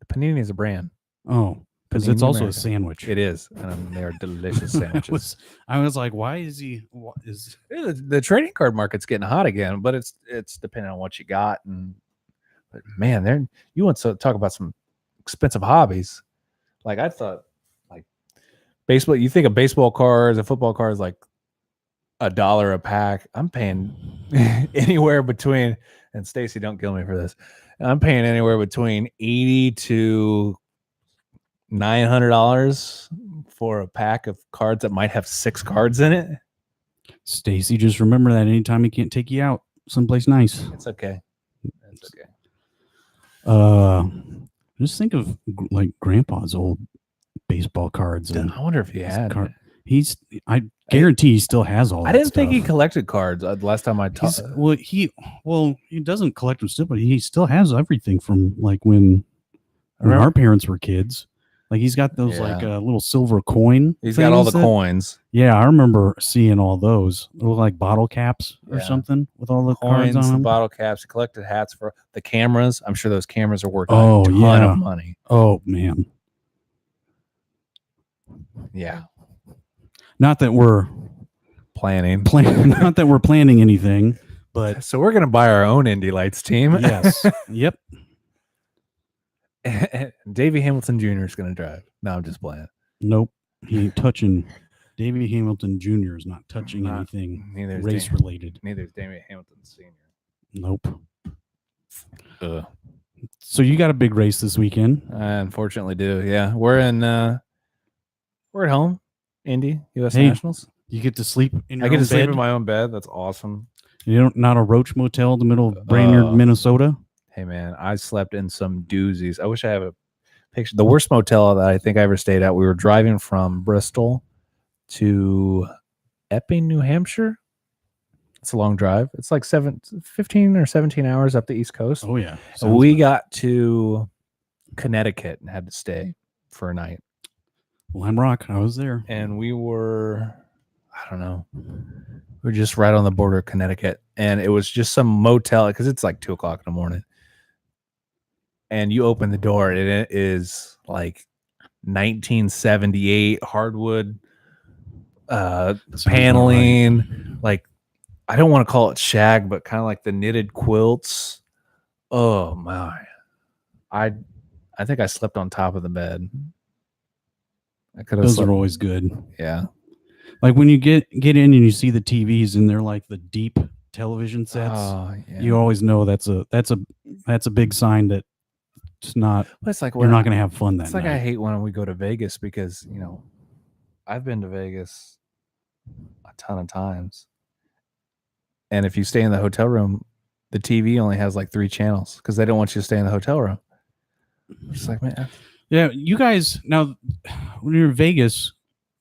The Panini is a brand. Oh, because it's also a sandwich. It is, and they are delicious sandwiches. I was like, why is he? What is the trading card market's getting hot again? But it's depending on what you got, but man, you want to talk about some expensive hobbies. Like I thought, like baseball. You think of baseball cards and football cards, like $1 a pack. I'm paying anywhere between, and Stacy, don't kill me for this. I'm paying anywhere between $80 to $900 for a pack of cards that might have 6 cards in it. Stacy, just remember that anytime he can't take you out someplace nice. It's okay. It's okay. Just think of like Grandpa's old baseball cards. And I wonder if he had. I guarantee he still has all. I didn't think he collected cards. Last time I talked. He doesn't collect them still, but he still has everything from like when our parents were kids. Like he's got those like little silver coin. He's got all the coins. Yeah, I remember seeing all those. They look like bottle caps or something with all the coins cards on them. The bottle caps. He collected hats for the cameras. I'm sure those cameras are worth a ton of money. Oh man. Yeah. Not that we're planning. Not that we're planning anything, but so we're gonna buy our own Indy Lights team. Yes. Yep. Davey Hamilton Jr. is gonna drive. No, I'm just playing. Nope. He ain't touching. Davey Hamilton Jr. is not touching anything race related. Neither is Davey Hamilton Sr. Nope. So you got a big race this weekend. I unfortunately do. Yeah. We're at home. Indy, U.S. Nationals. You get to sleep in your I get own to sleep bed? in my own bed. That's awesome. Not a Roach Motel in the middle of Brainerd, Minnesota? Hey, man, I slept in some doozies. I wish I have a picture. The worst motel that I think I ever stayed at, we were driving from Bristol to Epping, New Hampshire. It's a long drive. It's like 15 or 17 hours up the East Coast. Oh, yeah. We got to Connecticut and had to stay for a night. Lime Rock, I was there. And we were, I don't know, we were just right on the border of Connecticut. And it was just some motel because it's like 2:00 in the morning. And you open the door and it is like 1978 hardwood paneling. Right. Like, I don't want to call it shag, but kind of like the knitted quilts. Oh, my. I think I slept on top of the bed. Those are always good. Yeah. Like when you get in and you see the TVs and they're like the deep television sets, you always know that's a big sign that it's not. Well, it's like you're not going to have fun that It's like night. I hate when we go to Vegas because I've been to Vegas a ton of times, and if you stay in the hotel room, the TV only has like 3 channels because they don't want you to stay in the hotel room. It's like, man. Yeah, you guys now when you're in Vegas,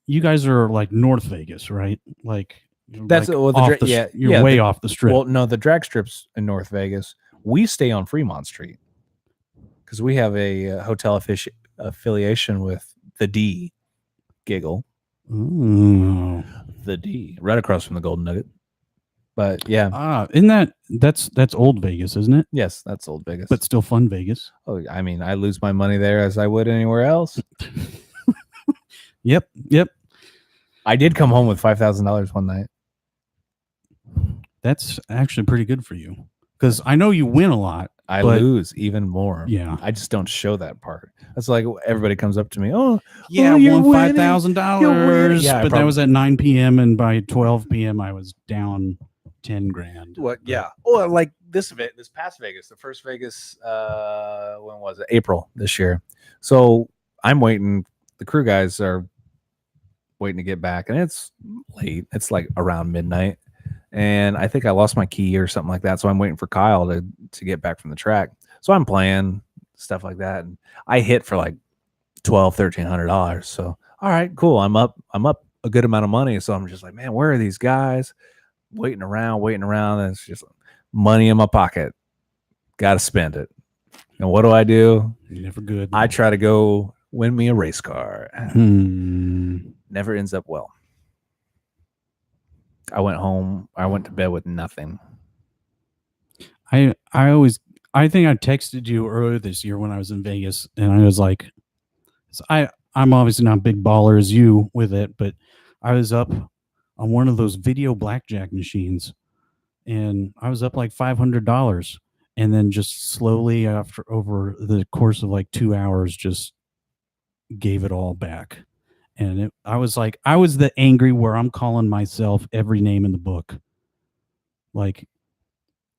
you guys are like North Vegas, right? Like That's like you're way off the strip. Well, no, the drag strips in North Vegas. We stay on Fremont Street because we have a hotel affiliation with the D Giggle. Ooh. The D, right across from the Golden Nugget. But yeah, isn't that's old Vegas, isn't it? Yes, that's old Vegas, but still fun Vegas. Oh, I mean, I lose my money there as I would anywhere else. Yep. I did come home with $5,000 one night. That's actually pretty good for you because I know you win a lot. I lose even more. Yeah, I just don't show that part. That's like everybody comes up to me. Oh, yeah, I won $5,000. Yeah, but that was at 9 p.m. and by 12 p.m. I was down 10 grand. What? Yeah. Oh, like this past Vegas, the first Vegas. When was it? April this year. So I'm waiting. The crew guys are waiting to get back, and it's late. It's like around midnight. And I think I lost my key or something like that. So I'm waiting for Kyle to get back from the track. So I'm playing stuff like that. And I hit for like $1,200-$1,300. So, all right, cool. I'm up a good amount of money. So I'm just like, man, where are these guys? Waiting around. And it's just money in my pocket. Got to spend it. And what do? Never good. I try to go win me a race car. Never ends up well. I went home. I went to bed with nothing. I think I texted you earlier this year when I was in Vegas, and I was like, I'm obviously not big baller as you with it, but I was up on one of those video blackjack machines, and I was up like $500, and then just slowly over the course of like 2 hours, just gave it all back. And I was the angry where I'm calling myself every name in the book, like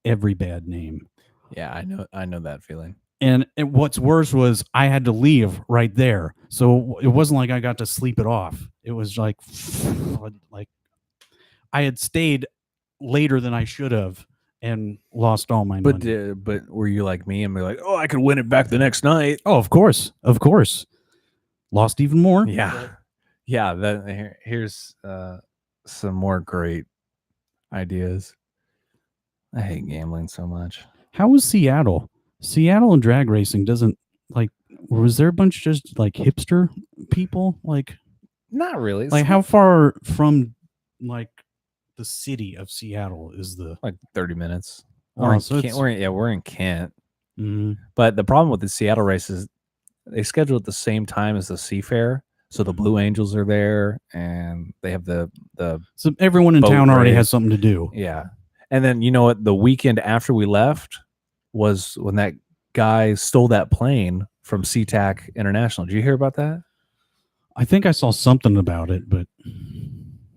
every bad name. Yeah, I know that feeling. And what's worse was I had to leave right there, so it wasn't like I got to sleep it off. It was like I had stayed later than I should have and lost all my money. But were you like me and be like, oh, I could win it back the next night? Oh, of course, lost even more. Yeah. Yeah, here's some more great ideas. I hate gambling so much. How was Seattle? Seattle and drag racing doesn't like. Was there a bunch of just like hipster people? Like, not really. Like, how far from like the city of Seattle is the? Like 30 minutes. We're in Kent. Mm-hmm. But the problem with the Seattle races, they schedule at the same time as the Seafair. So the Blue Angels are there, and they have the so everyone in town already has something to do. Yeah, and then you know what? The weekend after we left was when that guy stole that plane from SeaTac International. Did you hear about that? I think I saw something about it, but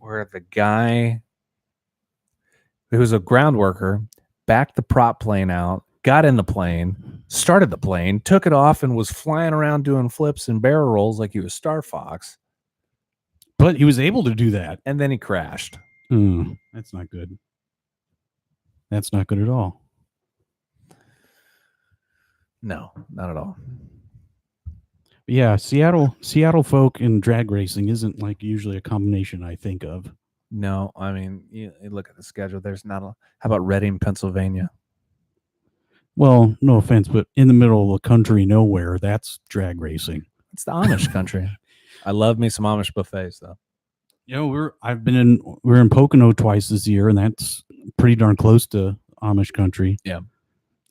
where the guy who was a ground worker backed the prop plane out, got in the plane, started the plane, took it off, and was flying around doing flips and barrel rolls like he was Star Fox. But he was able to do that. And then he crashed. That's not good. That's not good at all. No, not at all. But yeah, Seattle folk and drag racing isn't like usually a combination I think of. No, I mean, you look at the schedule. There's not a. How about Reading, Pennsylvania? Well, no offense, but in the middle of the country, nowhere, that's drag racing. It's the Amish country. I love me some Amish buffets, though. You know, we're in Pocono twice this year, and that's pretty darn close to Amish country. Yeah,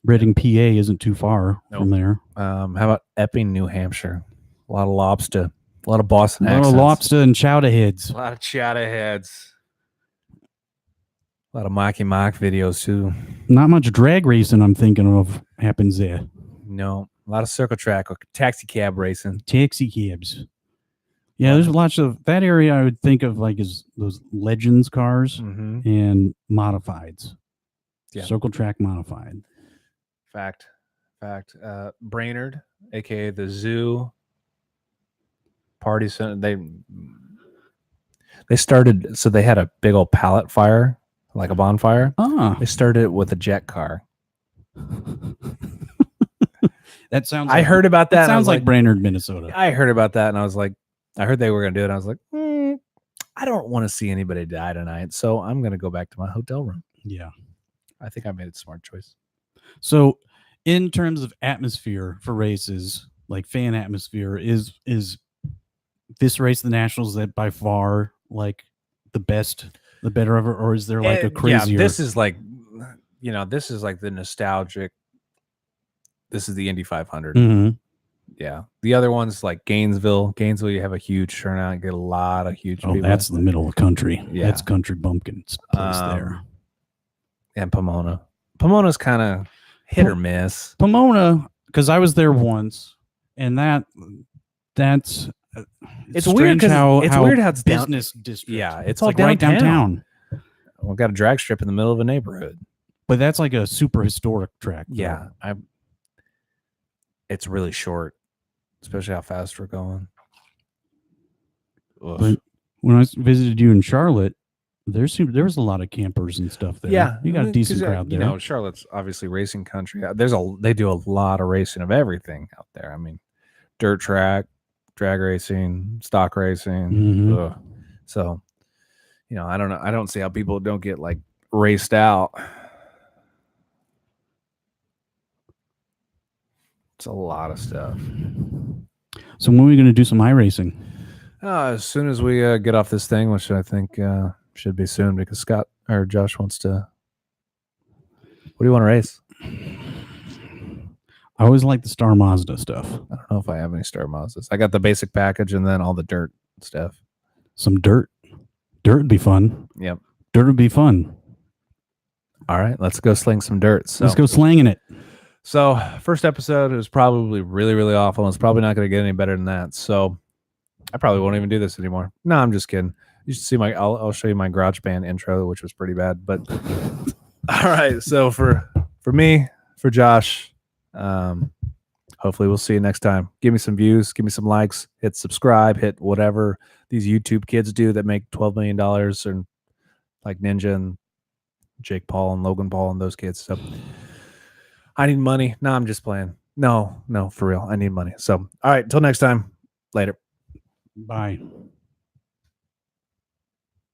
Reading, PA isn't too far from there. How about Epping, New Hampshire? A lot of lobster, a lot of Boston accents. A lot of lobster and chowder heads. A lot of chowder heads. A lot of Marky Mark videos, too. Not much drag racing, I'm thinking of, happens there. No. A lot of circle track or taxi cab racing. Taxi cabs. Yeah, there's lots of that area. I would think of like as those Legends cars and modifieds. Yeah. Circle Track modified. Fact. Brainerd, aka the Zoo Party Center. They started, so they had a big old pallet fire, like a bonfire. They started it with a jet car. That sounds. I heard about that. Sounds like Brainerd, Minnesota. I heard about that, and I was like, I heard they were going to do it. And I was like, I don't want to see anybody die tonight, so I'm going to go back to my hotel room. Yeah, I think I made a smart choice. So, in terms of atmosphere for races, like fan atmosphere, is this race the Nationals that by far like the better of it, or is there like a crazier? Yeah, this is like, this is like the nostalgic. This is the Indy 500. Mm-hmm. Yeah, the other ones like Gainesville, you have a huge turnout, you get a lot of huge people. That's the middle of the country. Yeah, that's Country Bumpkins place there. And Pomona's kind of hit or miss. Pomona, because I was there once, and that's it's weird how it's business district. Yeah, it's all like right downtown. We've got a drag strip in the middle of a neighborhood, but that's like a super historic track. Yeah, it's really short, especially how fast we're going. But when I visited you in Charlotte, there was a lot of campers and stuff there. Yeah, you got a decent crowd there. Charlotte's obviously racing country. They do a lot of racing of everything out there. I mean, dirt track, drag racing, stock racing. Mm-hmm. So, I don't know. I don't see how people don't get like raced out. It's a lot of stuff. So when are we going to do some iRacing? As soon as we get off this thing, which I think should be soon, because Scott or Josh wants to. What do you want to race? I always like the Star Mazda stuff. I don't know if I have any Star Mazdas. I got the basic package and then all the dirt stuff. Some dirt. Dirt would be fun. Yep. Dirt would be fun. All right, let's go sling some dirt. So. Let's go slanging it. So, first episode was probably really, really awful. And it's probably not going to get any better than that. So, I probably won't even do this anymore. No, I'm just kidding. You should see I'll show you my GarageBand intro, which was pretty bad. But all right. So for me, for Josh, hopefully we'll see you next time. Give me some views, give me some likes, hit subscribe, hit whatever these YouTube kids do that make $12 million, and like Ninja and Jake Paul and Logan Paul and those kids. So I need money. No, I'm just playing. No, for real. I need money. So, all right. Till next time. Later. Bye.